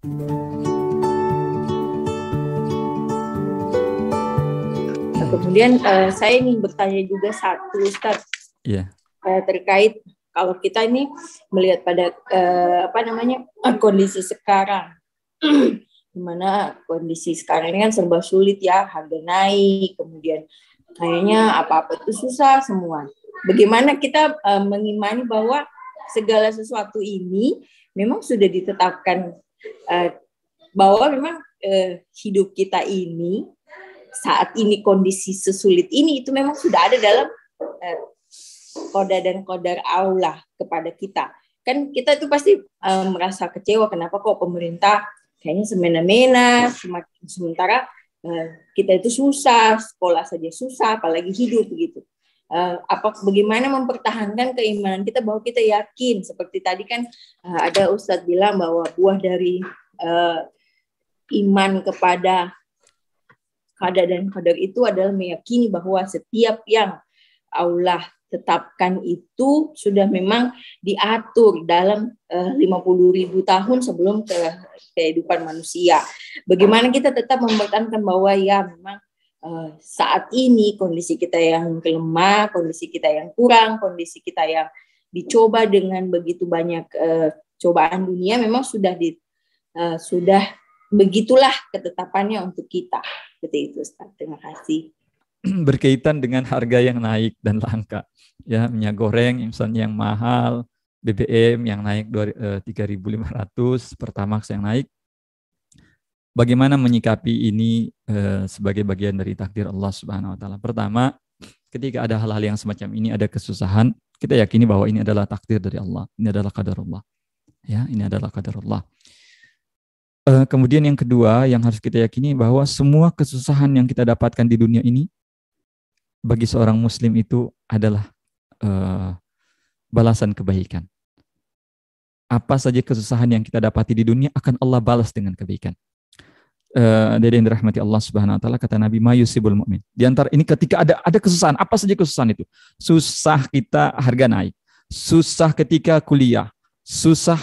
Nah, kemudian saya ingin bertanya juga satu, Ustaz, terkait kalau kita ini melihat pada kondisi sekarang, di mana kondisi sekarang ini kan serba sulit ya, harga naik, kemudian kayaknya apa-apa itu susah semua. Bagaimana kita mengimani bahwa segala sesuatu ini memang sudah ditetapkan, bahwa memang hidup kita ini saat ini kondisi sesulit ini itu memang sudah ada dalam qada dan qadar Allah kepada kita. Kan kita itu pasti merasa kecewa, kenapa kok pemerintah kayaknya semena-mena, sementara kita itu susah, sekolah saja susah, apalagi hidup begitu. Bagaimana mempertahankan keimanan kita bahwa kita yakin, seperti tadi kan ada Ustadz bilang bahwa buah dari iman kepada qada dan qadar itu adalah meyakini bahwa setiap yang Allah tetapkan itu sudah memang diatur dalam 50.000 tahun sebelum kehidupan manusia. Bagaimana kita tetap mempertahankan bahwa ya memang saat ini kondisi kita yang lemah, kondisi kita yang kurang, kondisi kita yang dicoba dengan begitu banyak cobaan dunia, memang sudah begitulah ketetapannya untuk kita. Seperti itu, Ustaz. Terima kasih. Berkaitan dengan harga yang naik dan langka, ya, minyak goreng misalnya yang mahal, BBM yang naik 3.500, Pertamax yang naik. Bagaimana menyikapi ini sebagai bagian dari takdir Allah Subhanahu wa taala? Pertama, ketika ada hal-hal yang semacam ini, ada kesusahan, kita yakini bahwa ini adalah takdir dari Allah, ini adalah qadarullah. Ya, ini adalah qadarullah. Kemudian yang kedua yang harus kita yakini bahwa semua kesusahan yang kita dapatkan di dunia ini bagi seorang muslim itu adalah balasan kebaikan. Apa saja kesusahan yang kita dapati di dunia akan Allah balas dengan kebaikan. Dari yang dirahmati Allah Subhanahu wa taala, kata Nabi, ma yusibul mu'min. Di antara ini ketika ada kesusahan, apa saja kesusahan itu? Susah kita harga naik, susah ketika kuliah, susah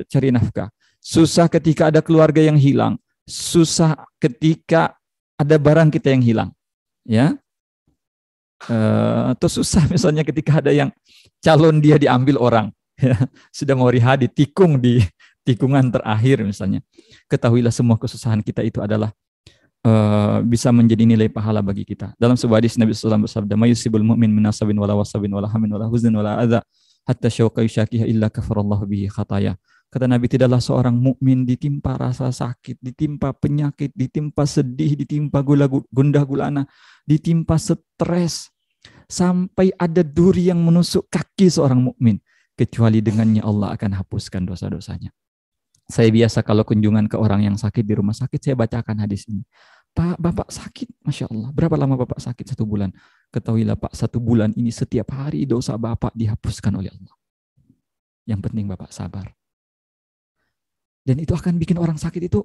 cari nafkah, susah ketika ada keluarga yang hilang, susah ketika ada barang kita yang hilang, ya. Atau susah misalnya ketika ada yang calon dia diambil orang, ya, sudah mau rihadi, tikung di tikungan terakhir misalnya. Ketahuilah semua kesusahan kita itu adalah bisa menjadi nilai pahala bagi kita. Dalam sebuah hadis Nabi sallallahu alaihi wasallam bersabda, "Mayusibul mu'min min nasabin wala wasabin wala hamin wala huznin wala adza hatta syauqa yushakiha illa kafarallahu bihi khataya." Kata Nabi, tidaklah seorang mukmin ditimpa rasa sakit, ditimpa penyakit, ditimpa sedih, ditimpa gundah gulana, ditimpa stres, sampai ada duri yang menusuk kaki seorang mukmin, kecuali dengannya Allah akan hapuskan dosa-dosanya. Saya biasa kalau kunjungan ke orang yang sakit di rumah sakit, saya bacakan hadis ini. Pak, Bapak sakit, Masya Allah. Berapa lama Bapak sakit? 1 bulan. Ketahuilah Pak, 1 bulan ini setiap hari dosa Bapak dihapuskan oleh Allah. Yang penting Bapak sabar. Dan itu akan bikin orang sakit itu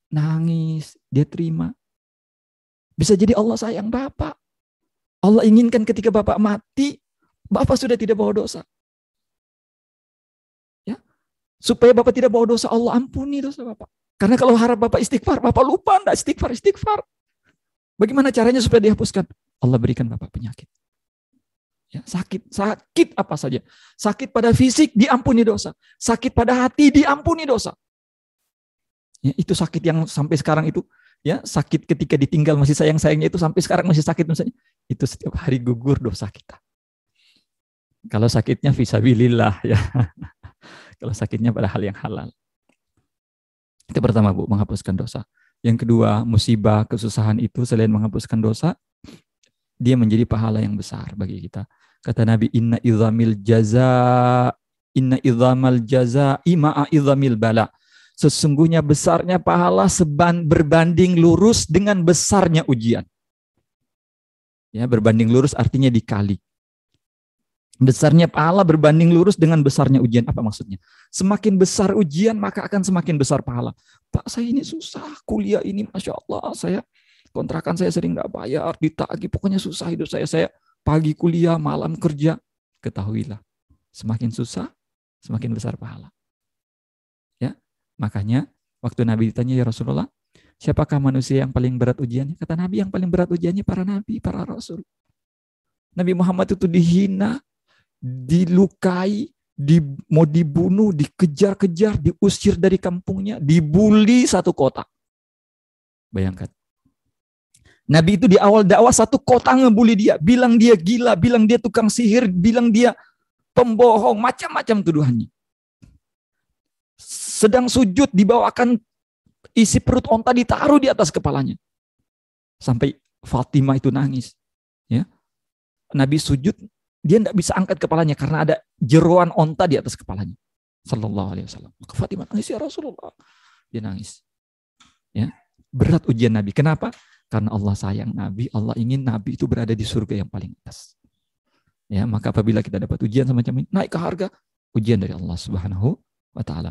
nangis, dia terima. Bisa jadi Allah sayang Bapak. Allah inginkan ketika Bapak mati, Bapak sudah tidak bawa dosa. Ya, supaya Bapak tidak bawa dosa, Allah ampuni dosa Bapak. Karena kalau harap Bapak istighfar, Bapak lupa, enggak istighfar. Bagaimana caranya supaya dihapuskan? Allah berikan Bapak penyakit. Ya, sakit apa saja. Sakit pada fisik diampuni dosa. Sakit pada hati diampuni dosa. Ya, itu sakit yang sampai sekarang itu, ya, sakit ketika ditinggal masih sayang-sayangnya itu sampai sekarang masih sakit misalnya. Itu setiap hari gugur dosa kita. Kalau sakitnya fisabilillah, ya. Kalau sakitnya pada hal yang halal. Itu pertama, Bu, menghapuskan dosa. Yang kedua, musibah, kesusahan itu selain menghapuskan dosa, dia menjadi pahala yang besar bagi kita. Kata Nabi, inna idhamil jaza ima'a idhamil bala. Sesungguhnya besarnya pahala berbanding lurus dengan besarnya ujian. Ya, berbanding lurus artinya dikali. Besarnya pahala berbanding lurus dengan besarnya ujian. Apa maksudnya? Semakin besar ujian, maka akan semakin besar pahala. Pak, saya ini susah, kuliah ini Masya Allah, kontrakan saya sering nggak bayar, ditagih, pokoknya susah hidup saya pagi kuliah, malam kerja. Ketahuilah, semakin susah, semakin besar pahala. Ya, Makanya waktu Nabi ditanya, ya Rasulullah, siapakah manusia yang paling berat ujiannya? Kata Nabi, yang paling berat ujiannya para nabi, para rasul. Nabi Muhammad itu dihina, dilukai, mau dibunuh, dikejar-kejar, diusir dari kampungnya, dibully satu kota. Bayangkan. Nabi itu di awal dakwah satu kota ngebully dia, bilang dia gila, bilang dia tukang sihir, bilang dia pembohong, macam-macam tuduhannya. Sedang sujud, dibawakan isi perut onta ditaruh di atas kepalanya. Sampai Fatimah itu nangis. Ya. Nabi sujud, dia tidak bisa angkat kepalanya karena ada jeroan onta di atas kepalanya. Sallallahu alaihi wasallam. Maka Fatimah nangis, ya Rasulullah. Dia nangis. Ya. Berat ujian Nabi. Kenapa? Karena Allah sayang Nabi, Allah ingin Nabi itu berada di surga yang paling atas. Ya, maka apabila kita dapat ujian semacam ini, naik ke harga, ujian dari Allah Subhanahu wa taala.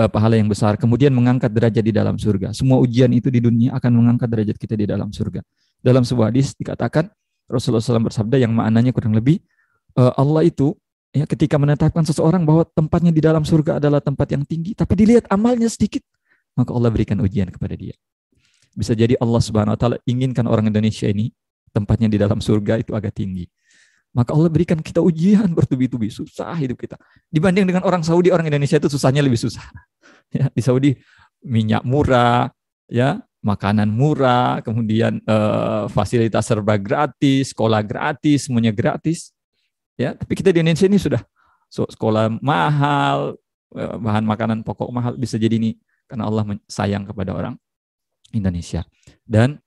Pahala yang besar, kemudian mengangkat derajat di dalam surga. Semua ujian itu di dunia akan mengangkat derajat kita di dalam surga. Dalam sebuah hadis dikatakan Rasulullah SAW bersabda yang maknanya kurang lebih Allah itu ya ketika menetapkan seseorang bahwa tempatnya di dalam surga adalah tempat yang tinggi, tapi dilihat amalnya sedikit, maka Allah berikan ujian kepada dia. Bisa jadi Allah Subhanahu wa taala inginkan orang Indonesia ini tempatnya di dalam surga itu agak tinggi. Maka Allah berikan kita ujian bertubi-tubi, susah hidup kita. Dibanding dengan orang Saudi, orang Indonesia itu susahnya lebih susah. Ya, di Saudi minyak murah, ya, makanan murah, kemudian fasilitas serba gratis, sekolah gratis, semuanya gratis. Ya, tapi kita di Indonesia ini sudah sekolah mahal, bahan makanan pokok mahal, bisa jadi ini karena Allah sayang kepada orang Indonesia. Dan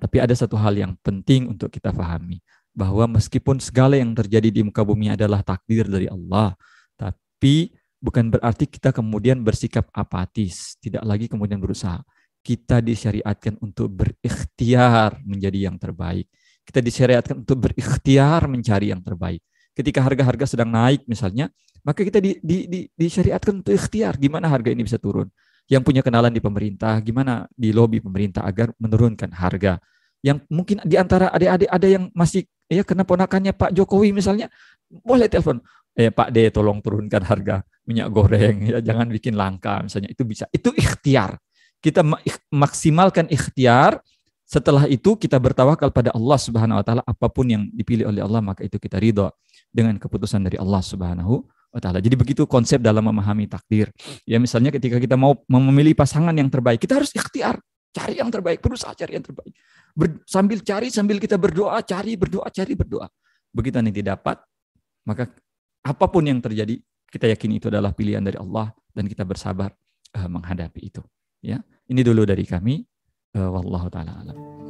tapi ada satu hal yang penting untuk kita pahami, bahwa meskipun segala yang terjadi di muka bumi adalah takdir dari Allah, tapi bukan berarti kita kemudian bersikap apatis, tidak lagi kemudian berusaha. Kita disyariatkan untuk berikhtiar menjadi yang terbaik. Kita disyariatkan untuk berikhtiar mencari yang terbaik. Ketika harga-harga sedang naik misalnya, maka kita disyariatkan untuk ikhtiar gimana harga ini bisa turun. Yang punya kenalan di pemerintah, gimana di lobi pemerintah agar menurunkan harga. Yang mungkin di antara adik-adik ada yang masih ya kena ponakannya Pak Jokowi misalnya, boleh telepon, Pak D tolong turunkan harga minyak goreng, ya jangan bikin langka misalnya, itu bisa. Itu ikhtiar. Kita maksimalkan ikhtiar, setelah itu kita bertawakal pada Allah Subhanahu wa taala, apapun yang dipilih oleh Allah maka itu kita ridho dengan keputusan dari Allah Subhanahu wa taala. Jadi begitu konsep dalam memahami takdir. Ya misalnya ketika kita mau memilih pasangan yang terbaik, kita harus ikhtiar, cari yang terbaik, berusaha cari yang terbaik. Sambil cari, sambil kita berdoa, cari, berdoa. Begitu nanti dapat, maka apapun yang terjadi, kita yakini itu adalah pilihan dari Allah dan kita bersabar menghadapi itu. Ya, ini dulu dari kami. Wallahu taala alam.